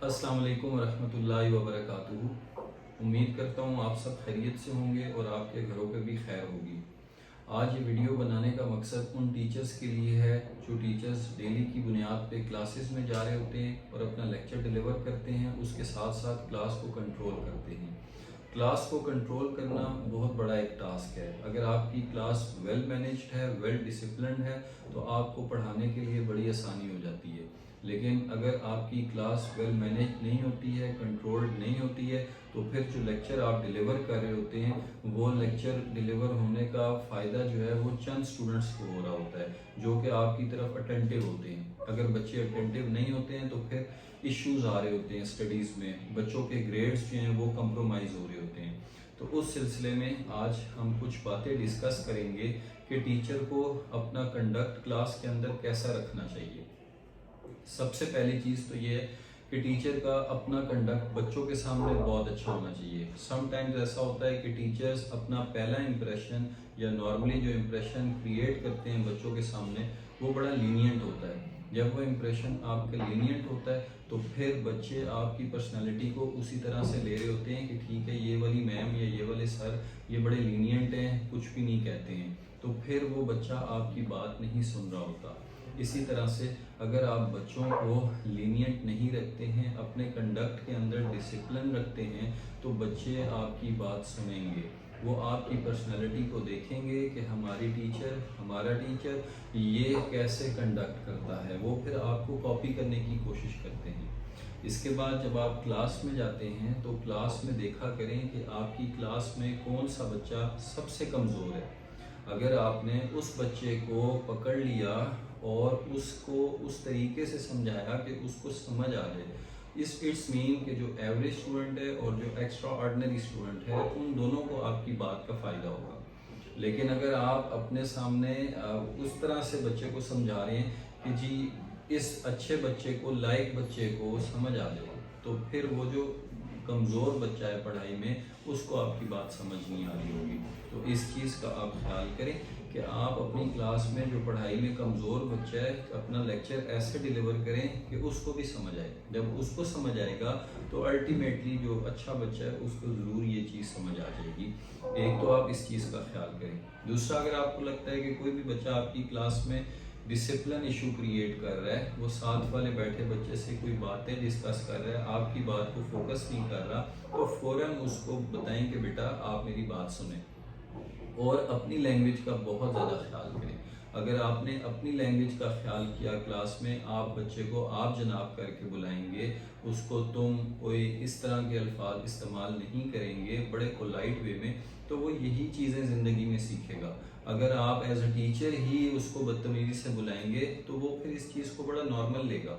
अस्सलाम वालेकुम वरहमतुल्लाहि वबरकातुहू। उम्मीद करता हूँ आप सब खैरियत से होंगे और आपके घरों पे भी खैर होगी। आज ये वीडियो बनाने का मकसद उन टीचर्स के लिए है जो टीचर्स डेली की बुनियाद पे क्लासेस में जा रहे होते हैं और अपना लेक्चर डिलीवर करते हैं, उसके साथ साथ क्लास को कंट्रोल करते हैं। क्लास को कंट्रोल करना बहुत बड़ा एक टास्क है। अगर आपकी क्लास वेल मैनेज्ड है, वेल डिसिप्लिन्ड है, तो आपको पढ़ाने के लिए बड़ी आसानी हो जाती है। लेकिन अगर आपकी क्लास वेल मैनेज नहीं होती है, कंट्रोल्ड नहीं होती है, तो फिर जो लेक्चर आप डिलीवर कर रहे होते हैं वो लेक्चर डिलीवर होने का फ़ायदा जो है वो चंद स्टूडेंट्स को हो रहा होता है जो कि आपकी तरफ अटेंटिव होते हैं। अगर बच्चे अटेंटिव नहीं होते हैं तो फिर इश्यूज़ आ रहे होते हैं स्टडीज़ में, बच्चों के ग्रेड्स जो हैं वो कंप्रोमाइज़ हो रहे होते हैं। तो उस सिलसिले में आज हम कुछ बातें डिस्कस करेंगे कि टीचर को अपना कंडक्ट क्लास के अंदर कैसा रखना चाहिए। सबसे पहली चीज़ तो ये है कि टीचर का अपना कंडक्ट बच्चों के सामने बहुत अच्छा होना चाहिए। समटाइम्स ऐसा होता है कि टीचर्स अपना पहला इम्प्रेशन या नॉर्मली जो इम्प्रेशन क्रिएट करते हैं बच्चों के सामने वो बड़ा लीनियंट होता है। जब वो इम्प्रेशन आपका लीनियंट होता है तो फिर बच्चे आपकी पर्सनालिटी को उसी तरह से ले रहे होते हैं कि ठीक है ये वाली मैम या ये वाले सर ये बड़े लीनियंट हैं, कुछ भी नहीं कहते हैं, तो फिर वो बच्चा आपकी बात नहीं सुन रहा होता। इसी तरह से अगर आप बच्चों को लीनियंट नहीं रखते हैं, अपने कंडक्ट के अंदर डिसिप्लिन रखते हैं, तो बच्चे आपकी बात सुनेंगे। वो आपकी पर्सनालिटी को देखेंगे कि हमारा टीचर ये कैसे कंडक्ट करता है, वो फिर आपको कॉपी करने की कोशिश करते हैं। इसके बाद जब आप क्लास में जाते हैं तो क्लास में देखा करें कि आपकी क्लास में कौन सा बच्चा सबसे कमज़ोर है। अगर आपने उस बच्चे को पकड़ लिया और उसको उस तरीके से समझाया कि उसको समझ आ जाए, इट्स मीन कि जो एवरेज स्टूडेंट है और जो एक्स्ट्रा ऑर्डिनरी स्टूडेंट है उन दोनों को आपकी बात का फ़ायदा होगा। लेकिन अगर आप अपने सामने उस तरह से बच्चे को समझा रहे हैं कि जी इस अच्छे बच्चे को लायक बच्चे को समझ आ जाए, तो फिर वो जो कमज़ोर बच्चा है पढ़ाई में उसको आपकी बात समझ नहीं आ रही होगी। तो इस चीज़ का आप ख्याल करें कि आप अपनी क्लास में जो पढ़ाई में कमज़ोर बच्चा है अपना लेक्चर ऐसे डिलीवर करें कि उसको भी समझ आए। जब उसको समझ आएगा तो अल्टीमेटली जो अच्छा बच्चा है उसको ज़रूर ये चीज़ समझ आ जाएगी। एक तो आप इस चीज़ का ख्याल करें। दूसरा, अगर आपको लगता है कि कोई भी बच्चा आपकी क्लास में डिसिप्लिन इशू क्रिएट कर रहा है, वो साथ वाले बैठे बच्चे से कोई बातें डिस्कस कर रहा है, आपकी बात को फोकस नहीं कर रहा, तो फ़ौरन उसको बताएं कि बेटा आप मेरी बात सुने और अपनी लैंग्वेज का बहुत ज़्यादा ख्याल करें। अगर आपने अपनी लैंग्वेज का ख्याल किया क्लास में, आप बच्चे को आप जनाब करके बुलाएंगे, उसको तुम कोई इस तरह के अल्फाज इस्तेमाल नहीं करेंगे, बड़े पोलाइट वे में, तो वो यही चीज़ें ज़िंदगी में सीखेगा। अगर आप एज अ टीचर ही उसको बदतमीज़ी से बुलाएंगे तो वो फिर इस चीज़ को बड़ा नॉर्मल लेगा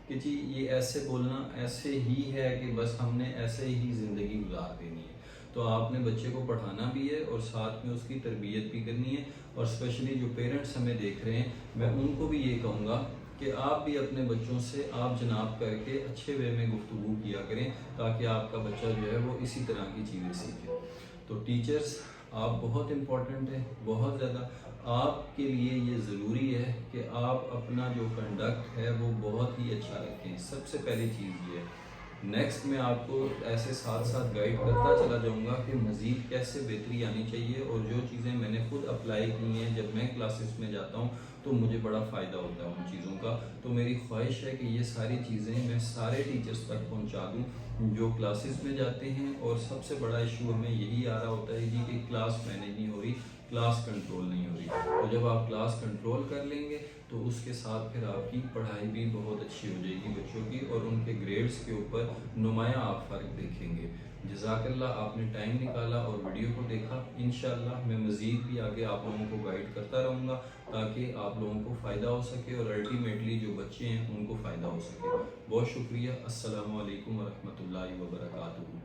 कि जी ये ऐसे बोलना ऐसे ही है कि बस हमने ऐसे ही ज़िंदगी गुजार देनी है। तो आपने बच्चे को पढ़ाना भी है और साथ में उसकी तरबियत भी करनी है। और स्पेशली जो पेरेंट्स हमें देख रहे हैं, मैं उनको भी ये कहूँगा कि आप भी अपने बच्चों से आप जनाब करके अच्छे वे में गुफ्तगू किया करें ताकि आपका बच्चा जो है वो इसी तरह की चीज़ें सीखे। तो टीचर्स आप बहुत इम्पोर्टेंट हैं, बहुत ज़्यादा। आपके लिए ये ज़रूरी है कि आप अपना जो कंडक्ट है वो बहुत ही अच्छा रखें। सबसे पहली चीज़ ये है। नेक्स्ट मैं आपको ऐसे साथ साथ गाइड करता चला जाऊंगा कि मज़ीद कैसे बेहतरी आनी चाहिए, और जो चीज़ें मैंने खुद अप्लाई की हैं जब मैं क्लासेस में जाता हूं तो मुझे बड़ा फ़ायदा होता है उन चीज़ों का। तो मेरी ख्वाहिश है कि ये सारी चीज़ें मैं सारे टीचर्स तक पहुंचा दूं जो क्लासेस में जाते हैं। और सबसे बड़ा इशू हमें यही आ रहा होता है जी कि क्लास मैनेज नहीं हो रही, क्लास कंट्रोल नहीं हो रही। तो जब आप क्लास कंट्रोल कर लेंगे तो उसके साथ फिर आपकी पढ़ाई भी बहुत अच्छी हो जाएगी बच्चों की, और उनके ग्रेड्स के ऊपर नुमायाँ आप फ़र्क देखेंगे। जज़ाकल्लाह, आपने टाइम निकाला और वीडियो को देखा। इंशाअल्लाह मैं मज़ीद भी आगे आप लोगों को गाइड करता रहूँगा ताकि आप लोगों को फ़ायदा हो सके और अल्टीमेटली जो बच्चे हैं उनको फ़ायदा हो सके। बहुत शुक्रिया। अस्सलामु अलैकुम वरहमतुल्लाहि वबरकातुहू।